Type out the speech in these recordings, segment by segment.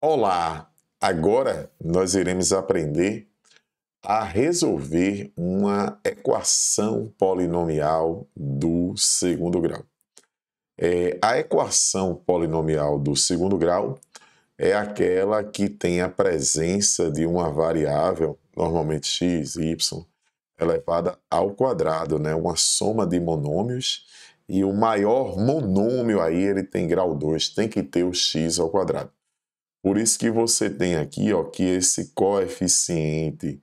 Olá! Agora nós iremos aprender a resolver uma equação polinomial do segundo grau. A equação polinomial do segundo grau é aquela que tem a presença de uma variável, normalmente x, y, elevada ao quadrado, né? Uma soma de monômios, e o maior monômio aí ele tem grau 2, tem que ter o x ao quadrado. Por isso que você tem aqui, ó, que esse coeficiente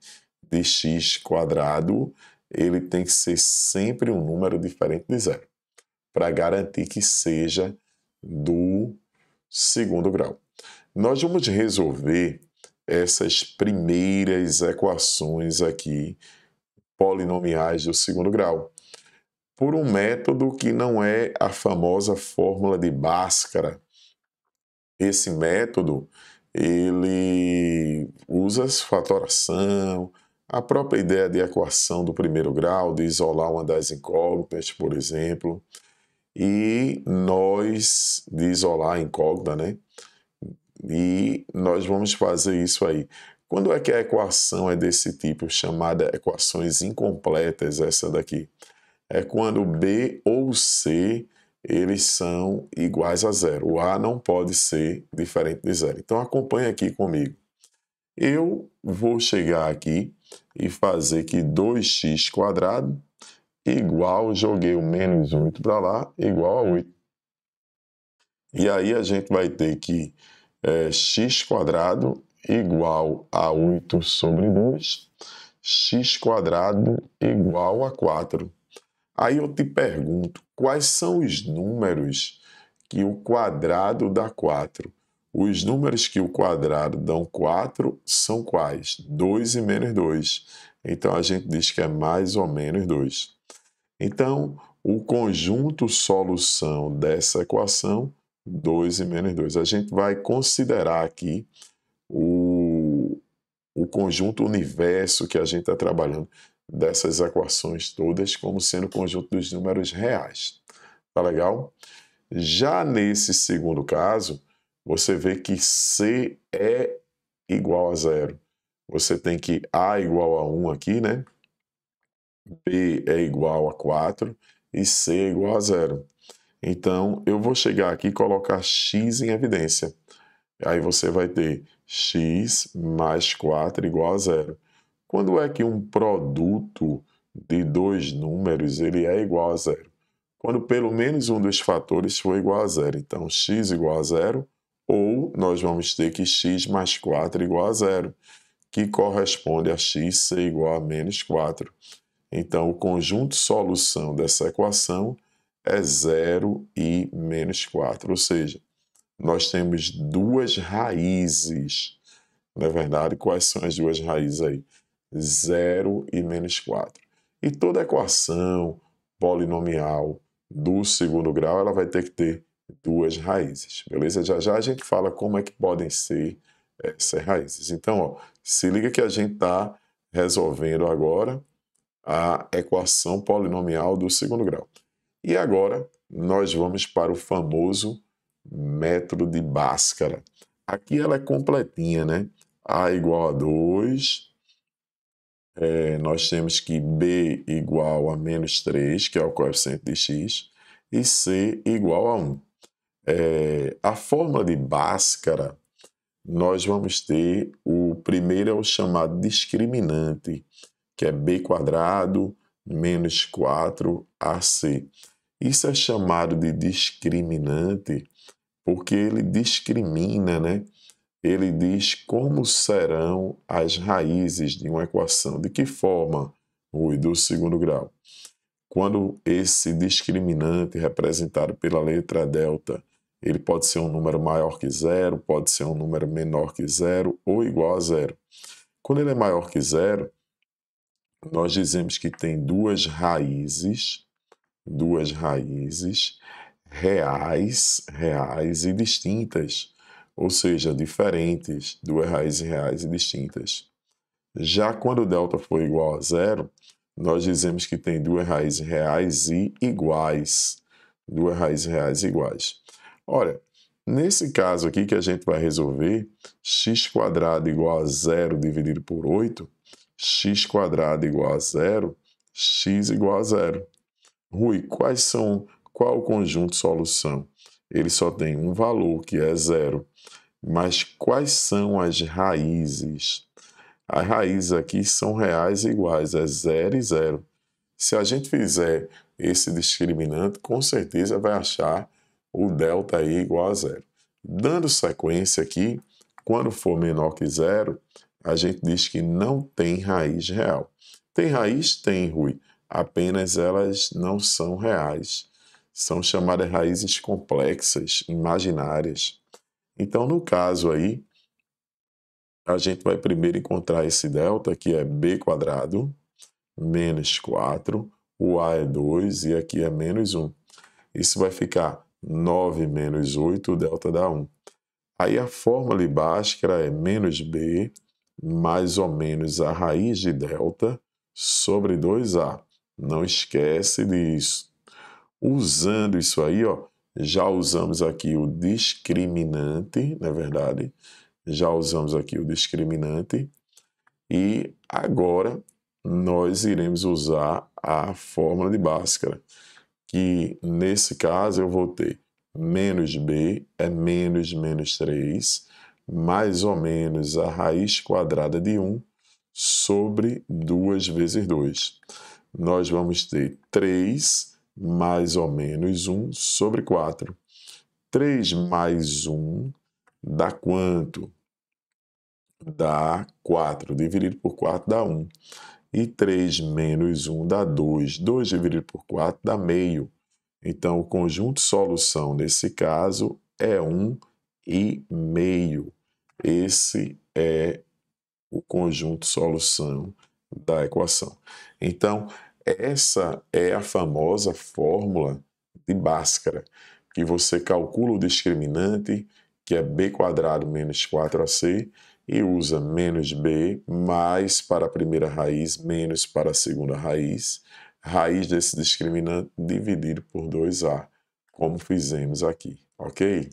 de x quadrado, ele tem que ser sempre um número diferente de zero, para garantir que seja do segundo grau. Nós vamos resolver essas primeiras equações aqui, polinomiais do segundo grau, por um método que não é a famosa fórmula de Bhaskara. Esse método, ele usa fatoração, a própria ideia de equação do primeiro grau, de isolar uma das incógnitas, por exemplo, e nós, de isolar a incógnita, né? E nós vamos fazer isso aí. Quando é que a equação é desse tipo, chamada equações incompletas, essa daqui? É quando B ou C eles são iguais a zero. O A não pode ser diferente de zero. Então acompanhe aqui comigo. Eu vou chegar aqui e fazer que 2x quadrado igual, joguei o menos 8 para lá, igual a 8. E aí a gente vai ter que x quadrado igual a 8 sobre 2, x quadrado igual a 4. Aí eu te pergunto, quais são os números que o quadrado dá 4? Os números que o quadrado dão 4 são quais? 2 e menos 2. Então, a gente diz que é mais ou menos 2. Então, o conjunto solução dessa equação, 2 e menos 2. A gente vai considerar aqui o conjunto universo que a gente está trabalhando dessas equações todas como sendo o conjunto dos números reais. Tá legal? Já nesse segundo caso, você vê que C é igual a zero. Você tem que A igual a 1 aqui, né? B é igual a 4 e C é igual a zero. Então, eu vou chegar aqui e colocar x em evidência. Aí você vai ter x mais 4 igual a zero. Quando é que um produto de dois números ele é igual a zero? Quando pelo menos um dos fatores for igual a zero. Então, x igual a zero, ou nós vamos ter que x mais 4 igual a zero, que corresponde a x ser igual a menos 4. Então, o conjunto solução dessa equação é 0 e menos 4, ou seja, nós temos duas raízes. Não é verdade? Quais são as duas raízes aí? 0 e menos 4. E toda equação polinomial do segundo grau, ela vai ter que ter duas raízes, beleza? Já já a gente fala como é que podem ser essas raízes. Então, ó, se liga que a gente está resolvendo agora a equação polinomial do segundo grau. E agora nós vamos para o famoso método de Bhaskara. Aqui ela é completinha, né? A igual a 2, nós temos que B igual a menos 3, que é o coeficiente de x, e C igual a 1. A fórmula de Bhaskara, nós vamos ter, o primeiro é o chamado discriminante, que é B quadrado menos 4AC. Isso é chamado de discriminante porque ele discrimina, né? Ele diz como serão as raízes de uma equação. De que forma? Do segundo grau. Quando esse discriminante representado pela letra delta, ele pode ser um número maior que zero, pode ser um número menor que zero ou igual a zero. Quando ele é maior que zero, nós dizemos que tem duas raízes reais e distintas, ou seja, diferentes, duas raízes reais e distintas. Já quando o delta for igual a zero, nós dizemos que tem duas raízes reais e iguais. Duas raízes reais iguais. Olha, Nesse caso aqui que a gente vai resolver, x² igual a 0 dividido por 8, x² igual a 0, x igual a 0. Rui, qual o conjunto solução? Ele só tem um valor, que é 0. Mas quais são as raízes? As raízes aqui são reais e iguais, é 0 e 0. Se a gente fizer esse discriminante, com certeza vai achar o delta aí igual a 0. Dando sequência aqui, quando for menor que 0, a gente diz que não tem raiz real. Tem raiz? Tem, Rui. Apenas elas não são reais. São chamadas raízes complexas, imaginárias. Então, no caso aí, a gente vai primeiro encontrar esse delta, que é b² menos 4, o a é 2 e aqui é menos 1. Isso vai ficar 9 menos 8, o delta dá 1. Aí a fórmula de Bhaskara é menos b mais ou menos a raiz de delta sobre 2a. Não esquece disso. Usando isso aí, ó, já usamos aqui o discriminante, na verdade, já usamos aqui o discriminante, e agora nós iremos usar a fórmula de Bhaskara, que nesse caso eu vou ter menos b é menos 3, mais ou menos a raiz quadrada de 1 sobre 2 vezes 2. Nós vamos ter 3 mais ou menos 1 sobre 4. 3 mais 1 dá quanto? Dá 4. Dividido por 4 dá 1. E 3 menos 1 dá 2. 2 dividido por 4 dá meio. Então, o conjunto solução nesse caso é 1 e meio. Esse é o conjunto solução da equação. Então, essa é a famosa fórmula de Bhaskara, que você calcula o discriminante, que é b² menos 4ac, e usa menos b mais para a primeira raiz, menos para a segunda raiz desse discriminante dividido por 2a, como fizemos aqui, ok?